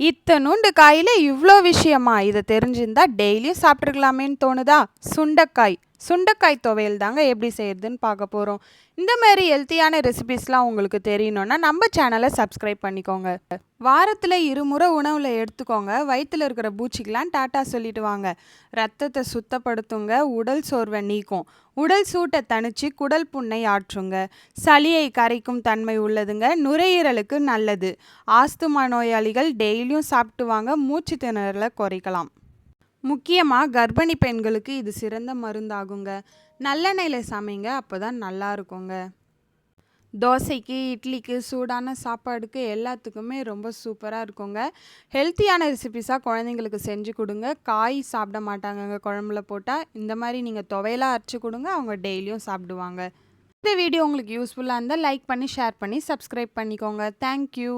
இத்தனூண்டு காயில இவ்ளோ விஷயமா? இதை தெரிஞ்சிருந்தா டெய்லியும் சாப்பிட்ருக்கலாமேன்னு தோணுதா? சுண்டைக்காய் சுண்டைக்காய் துவையல் தாங்க எப்படி செய்யறதுன்னு பார்க்க போகிறோம். இந்த மாதிரி ஹெல்த்தியான ரெசிபிஸ்லாம் உங்களுக்கு தெரியணும்னா நம்ம சேனலை சப்ஸ்கிரைப் பண்ணிக்கோங்க. வாரத்தில் இருமுறை உணவில் எடுத்துக்கோங்க. வயிற்றில் இருக்கிற பூச்சிக்கெலாம் டாட்டா சொல்லிட்டு வாங்க. ரத்தத்தை சுத்தப்படுத்துங்க. உடல் சோர்வை நீக்கும். உடல் சூட்டை தணிச்சு குடல் புண்ணை ஆற்றுங்க. சளியை கரைக்கும் தன்மை உள்ளதுங்க. நுரையீரலுக்கு நல்லது. ஆஸ்துமா நோயாளிகள் டெய்லியும் சாப்பிட்டு வாங்க. மூச்சு திணறலை குறைக்கலாம். முக்கியமாக கர்ப்பிணி பெண்களுக்கு இது சிறந்த மருந்தாகுங்க. நல்லெண்ணெயில் சமைங்க, அப்போ தான் நல்லா இருக்குங்க. தோசைக்கு, இட்லிக்கு, சூடான சாப்பாடுக்கு எல்லாத்துக்குமே ரொம்ப சூப்பராக இருக்குங்க. ஹெல்த்தியான ரெசிபிஸாக குழந்தைங்களுக்கு செஞ்சு கொடுங்க. காய் சாப்பிட மாட்டாங்கங்க குழம்புல போட்டால். இந்த மாதிரி நீங்கள் துவையலாக அரைச்சி கொடுங்க, அவங்க டெய்லியும் சாப்பிடுவாங்க. இந்த வீடியோ உங்களுக்கு யூஸ்ஃபுல்லாக இருந்தால் லைக் பண்ணி ஷேர் பண்ணி சப்ஸ்கிரைப் பண்ணிக்கோங்க. தேங்க்யூ.